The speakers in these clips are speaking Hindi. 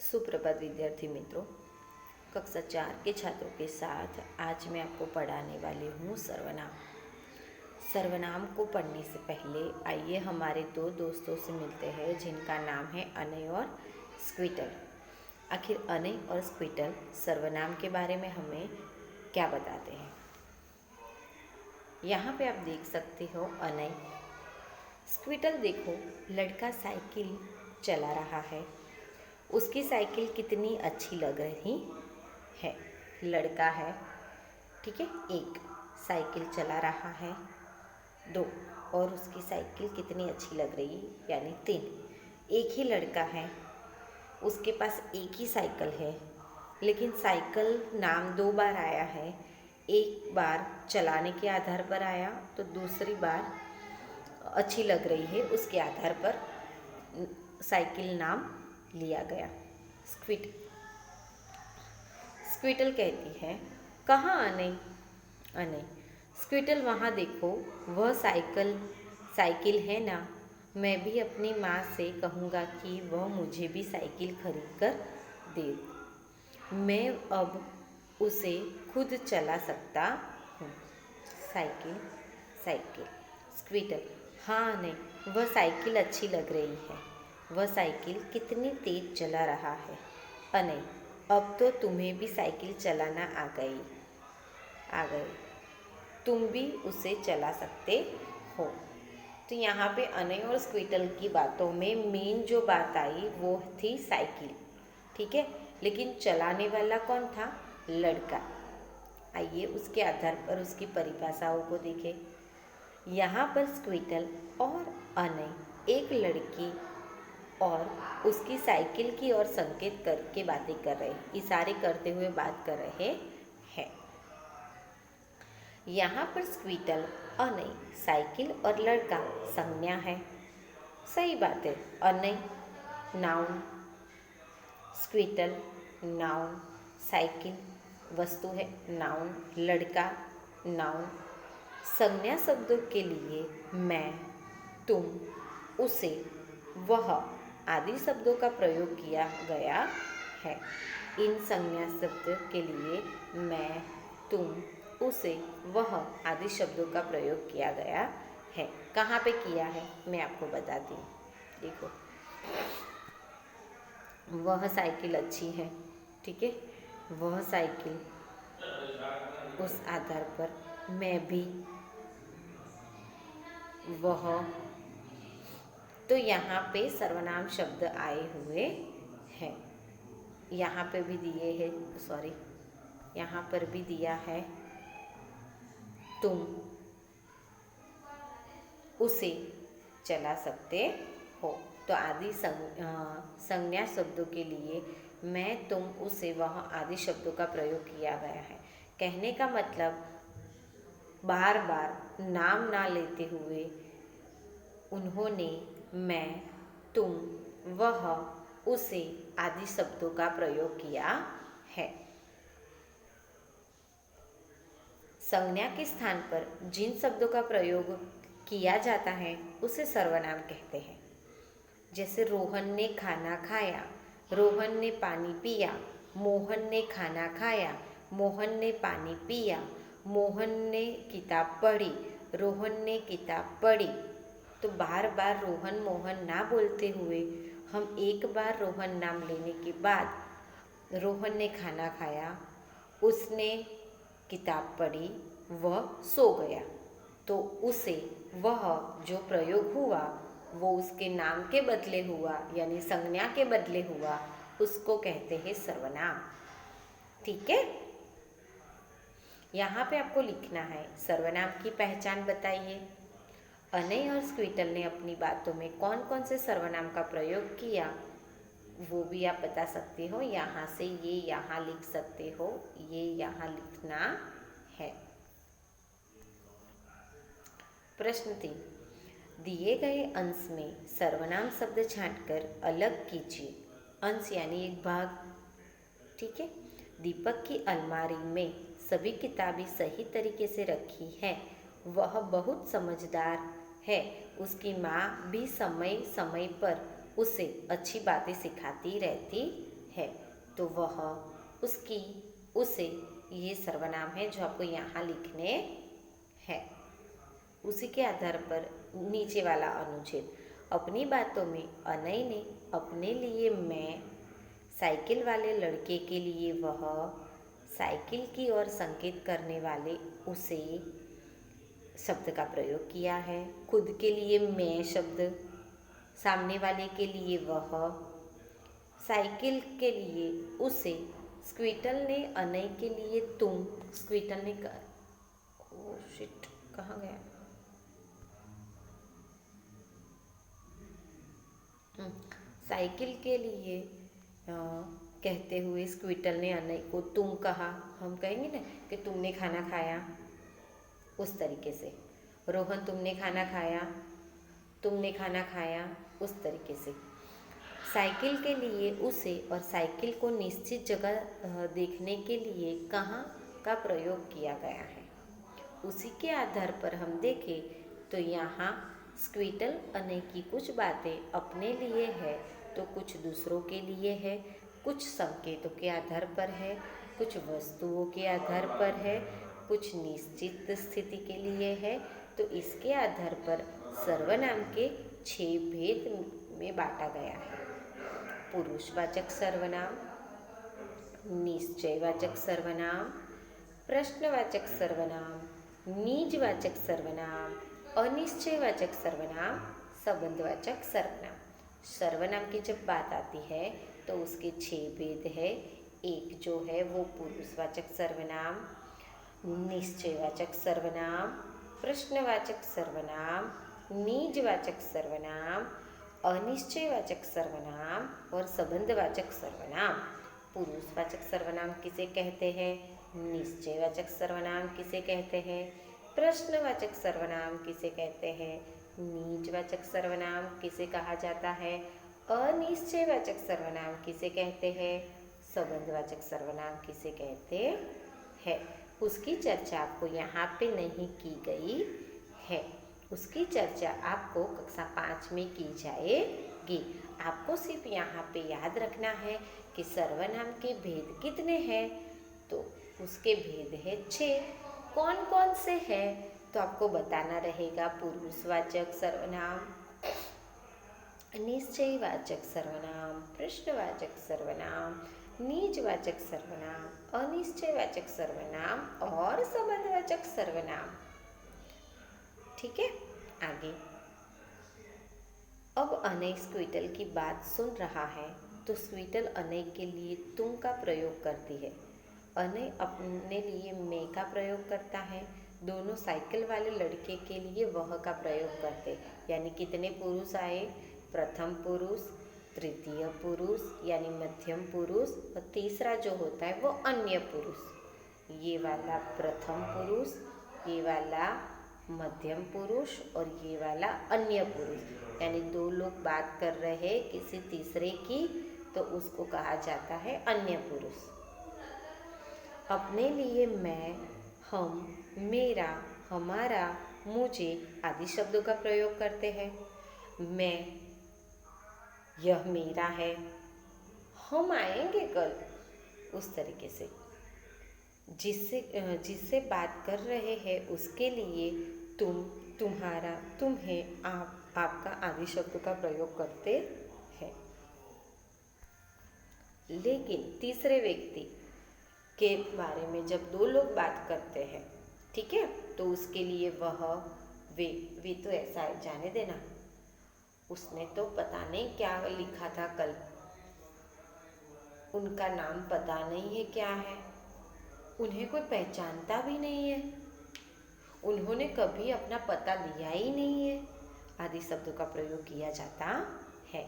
सुप्रभात विद्यार्थी मित्रों। कक्षा 4 के छात्रों के साथ आज मैं आपको पढ़ाने वाली हूँ सर्वनाम। सर्वनाम को पढ़ने से पहले आइए हमारे दो दोस्तों से मिलते हैं जिनका नाम है अनय और स्क्विटल। आखिर अनय और स्क्विटल सर्वनाम के बारे में हमें क्या बताते हैं। यहाँ पे आप देख सकते हो अनय। स्क्विटल देखो, लड़का साइकिल चला रहा है। उसकी साइकिल कितनी अच्छी लग रही है। लड़का है, ठीक है, एक साइकिल चला रहा है, दो, और उसकी साइकिल कितनी अच्छी लग रही यानी तीन। एक ही लड़का है, उसके पास एक ही साइकिल है, लेकिन साइकिल नाम दो बार आया है। एक बार चलाने के आधार पर आया तो दूसरी बार अच्छी लग रही है उसके आधार पर साइकिल नाम लिया गया। स्क्विटल कहती है, कहाँ अनय? अनय, स्क्विटल वहाँ देखो, वह साइकिल है ना। मैं भी अपनी माँ से कहूँगा कि वह मुझे भी साइकिल खरीद कर दे। मैं अब उसे खुद चला सकता हूँ। Cycle cycle. स्क्विटल, हाँ अनय, वह साइकिल अच्छी लग रही है। वह साइकिल कितनी तेज चला रहा है। अनय, अब तो तुम्हें भी साइकिल चलाना आ गई। तुम भी उसे चला सकते हो। तो यहाँ पे अनय और स्क्विटल की बातों में मेन जो बात आई वो थी साइकिल, ठीक है, लेकिन चलाने वाला कौन था? लड़का। आइए उसके आधार पर उसकी परिभाषाओं को देखें। यहाँ पर स्क्विटल और अनय एक लड़की और उसकी साइकिल की ओर संकेत करके बातें कर रहे, इशारे करते हुए बात कर रहे हैं। यहाँ पर स्क्विटल, अनय, साइकिल और लड़का संज्ञा है। सही बात है। अनय नाउन, स्क्विटल नाउन, साइकिल वस्तु है नाउन, लड़का नाउन। संज्ञा शब्दों के लिए मैं, तुम, उसे, वह आदि शब्दों का प्रयोग किया गया है। इन संज्ञा शब्द के लिए मैं, तुम, उसे, वह आदि शब्दों का प्रयोग किया गया है। कहाँ पे किया है मैं आपको बताती हूँ। देखो, वह साइकिल अच्छी है, ठीक है, वह साइकिल, उस आधार पर मैं भी, वह। तो यहाँ पे सर्वनाम शब्द आए हुए हैं। यहाँ पे भी दिए हैं, सॉरी, यहाँ पर भी दिया है तुम उसे चला सकते हो। तो आदि संज्ञा शब्दों के लिए मैं, तुम, उसे, वह आदि शब्दों का प्रयोग किया गया है। कहने का मतलब बार बार नाम ना लेते हुए उन्होंने मैं, तुम, वह, उसे आदि शब्दों का प्रयोग किया है। संज्ञा के स्थान पर जिन शब्दों का प्रयोग किया जाता है उसे सर्वनाम कहते हैं। जैसे रोहन ने खाना खाया, रोहन ने पानी पिया, मोहन ने खाना खाया, मोहन ने पानी पिया, मोहन ने किताब पढ़ी, रोहन ने किताब पढ़ी। तो बार बार रोहन मोहन ना बोलते हुए हम एक बार रोहन नाम लेने के बाद रोहन ने खाना खाया, उसने किताब पढ़ी, वह सो गया, तो उसे, वह जो प्रयोग हुआ वो उसके नाम के बदले हुआ यानी संज्ञा के बदले हुआ, उसको कहते हैं सर्वनाम। ठीक है, यहाँ पे आपको लिखना है सर्वनाम की पहचान बताइए। अनय और स्क्विटल ने अपनी बातों में कौन कौन से सर्वनाम का प्रयोग किया वो भी आप बता सकते हो। यहाँ से ये यहाँ लिख सकते हो, ये यहाँ लिखना है। प्रश्न 3, दिए गए अंश में सर्वनाम शब्द छांटकर अलग कीजिए। अंश यानी एक भाग, ठीक है। दीपक की अलमारी में सभी किताबें सही तरीके से रखी हैं। वह बहुत समझदार है। उसकी माँ भी समय समय पर उसे अच्छी बातें सिखाती रहती है तो वह, उसकी, उसे, ये सर्वनाम है जो आपको यहाँ लिखने हैं। उसी के आधार पर नीचे वाला अनुच्छेद, अपनी बातों में अनय ने अपने लिए मैं, साइकिल वाले लड़के के लिए वह, साइकिल की ओर संकेत करने वाले उसे शब्द का प्रयोग किया है। खुद के लिए मैं शब्द, सामने वाले के लिए वह, साइकिल के लिए उसे, स्क्वीटल ने अनय के लिए तुम, स्क्वीटल ने ओ शिट कहाँ गया, साइकिल के लिए कहते हुए स्क्वीटल ने अनय को तुम कहा। हम कहेंगे ना कि तुमने खाना खाया, उस तरीके से। रोहन तुमने खाना खाया, तुमने खाना खाया, उस तरीके से। साइकिल के लिए उसे और साइकिल को निश्चित जगह देखने के लिए कहाँ का प्रयोग किया गया है। उसी के आधार पर हम देखें तो यहाँ स्क्वीटल अनय की कुछ बातें अपने लिए है तो कुछ दूसरों के लिए है, कुछ संकेतों के आधार पर है, कुछ वस्तुओं के आधार पर है, कुछ निश्चित स्थिति के लिए है। तो इसके आधार पर सर्वनाम के 6 भेद में बांटा गया है। पुरुषवाचक सर्वनाम, निश्चयवाचक सर्वनाम, प्रश्नवाचक सर्वनाम, निजवाचक सर्वनाम, अनिश्चयवाचक सर्वनाम, संबंधवाचक सर्वनाम। सर्वनाम की जब बात आती है तो उसके 6 भेद है। एक जो है वो पुरुषवाचक सर्वनाम, निश्चयवाचक सर्वनाम, प्रश्नवाचक सर्वनाम, निजवाचक सर्वनाम, अनिश्चयवाचक सर्वनाम और संबंधवाचक सर्वनाम। पुरुषवाचक सर्वनाम किसे कहते हैं, निश्चयवाचक सर्वनाम किसे कहते हैं, प्रश्नवाचक सर्वनाम किसे कहते हैं, निजवाचक सर्वनाम किसे कहा जाता है, अनिश्चयवाचक सर्वनाम किसे कहते हैं, संबंधवाचक सर्वनाम किसे कहते हैं। उसकी चर्चा आपको यहाँ पे नहीं की गई है, उसकी चर्चा आपको कक्षा 5 में की जाएगी। आपको सिर्फ यहाँ पे याद रखना है कि सर्वनाम के भेद कितने हैं, तो उसके भेद है 6। कौन कौन से हैं तो आपको बताना रहेगा। पुरुषवाचक सर्वनाम, निश्चयवाचक सर्वनाम, प्रश्नवाचक सर्वनाम, निजवाचक सर्वनाम, अनिश्चयवाचक सर्वनाम और संबंधवाचक सर्वनाम। ठीक है, आगे। अब अनय स्क्वीटल की बात सुन रहा है तो स्क्वीटल अनय के लिए तुम का प्रयोग करती है। अनय अपने लिए मैं का प्रयोग करता है। दोनों साइकिल वाले लड़के के लिए वह का प्रयोग करते। यानी कितने पुरुष आए, प्रथम पुरुष, तृतीय पुरुष यानी मध्यम पुरुष और तीसरा जो होता है वो अन्य पुरुष। ये वाला प्रथम पुरुष, ये वाला मध्यम पुरुष और ये वाला अन्य पुरुष। यानी 2 लोग बात कर रहे हैं किसी तीसरे की तो उसको कहा जाता है अन्य पुरुष। अपने लिए मैं, हम, मेरा, हमारा, मुझे आदि शब्दों का प्रयोग करते हैं। मैं, यह मेरा है, हम आएंगे कल, उस तरीके से। जिससे बात कर रहे हैं उसके लिए तुम, तुम्हारा, तुम्हें, आप, आपका आदि शब्दों का प्रयोग करते हैं। लेकिन तीसरे व्यक्ति के बारे में जब 2 लोग बात करते हैं, ठीक है, तो उसके लिए वह, वे तो ऐसा है, जाने देना, उसने तो पता नहीं क्या लिखा था कल, उनका नाम पता नहीं है क्या है, उन्हें कोई पहचानता भी नहीं है, उन्होंने कभी अपना पता दिया ही नहीं है, आदि शब्दों का प्रयोग किया जाता है।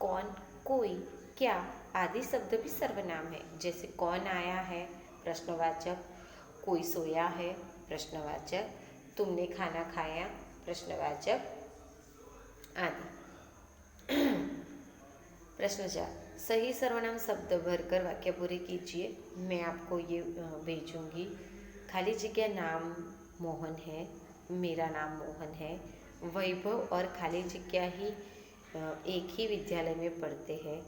कौन, कोई, क्या आदि शब्द भी सर्वनाम है। जैसे कौन आया है, प्रश्नवाचक, कोई सोया है, प्रश्नवाचक, तुमने खाना खाया, प्रश्नवाचक आदि। प्रश्न 4, सही सर्वनाम शब्द भरकर वाक्य पूरे कीजिए। मैं आपको ये भेजूंगी। खाली जगह नाम मोहन है, मेरा नाम मोहन है। वैभव और खाली जगह ही एक ही विद्यालय में पढ़ते हैं।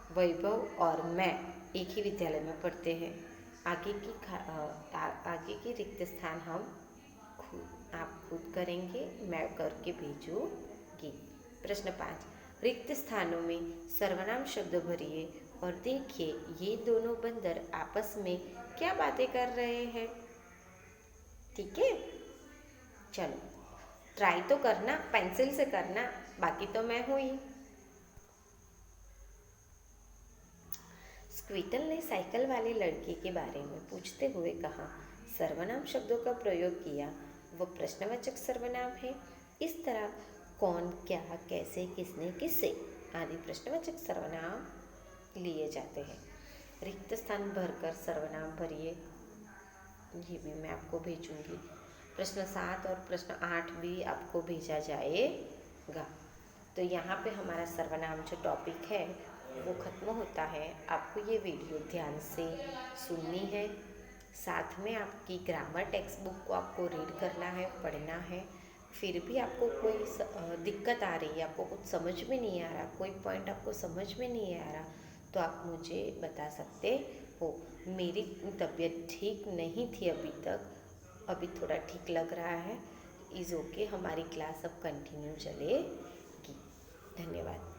वैभव और मैं एक ही विद्यालय में पढ़ते हैं। आगे की रिक्त स्थान आप खुद करेंगे, मैं करके भेजूंगी। प्रश्न 5, रिक्त स्थानों में सर्वनाम शब्द भरिए और देखिए ये दोनों बंदर आपस में क्या बातें कर रहे हैं। ठीक है, चलो ट्राई तो करना, पेंसिल से करना, बाकी तो मैं हूँ ही। स्क्वीटल ने साइकिल वाले लड़के के बारे में पूछते हुए कहा, सर्वनाम शब्दों का प्रयोग किया, वो प्रश्नवाचक सर्वनाम है। इस तरह कौन, क्या, कैसे, किसने, किससे आदि प्रश्नवाचक सर्वनाम लिए जाते हैं। रिक्त स्थान भरकर सर्वनाम भरिए, ये भी मैं आपको भेजूंगी। प्रश्न 7 और प्रश्न 8 भी आपको भेजा जाएगा। तो यहाँ पे हमारा सर्वनाम जो टॉपिक है वो ख़त्म होता है। आपको ये वीडियो ध्यान से सुननी है, साथ में आपकी ग्रामर टेक्स्ट बुक को आपको रीड करना है, पढ़ना है। फिर भी आपको कोई दिक्कत आ रही है, आपको कुछ समझ में नहीं आ रहा, कोई पॉइंट आपको समझ में नहीं आ रहा, तो आप मुझे बता सकते हो। मेरी तबीयत ठीक नहीं थी अभी तक, अभी थोड़ा ठीक लग रहा है। इज़ ओके, हमारी क्लास अब कंटिन्यू चलेगी। धन्यवाद।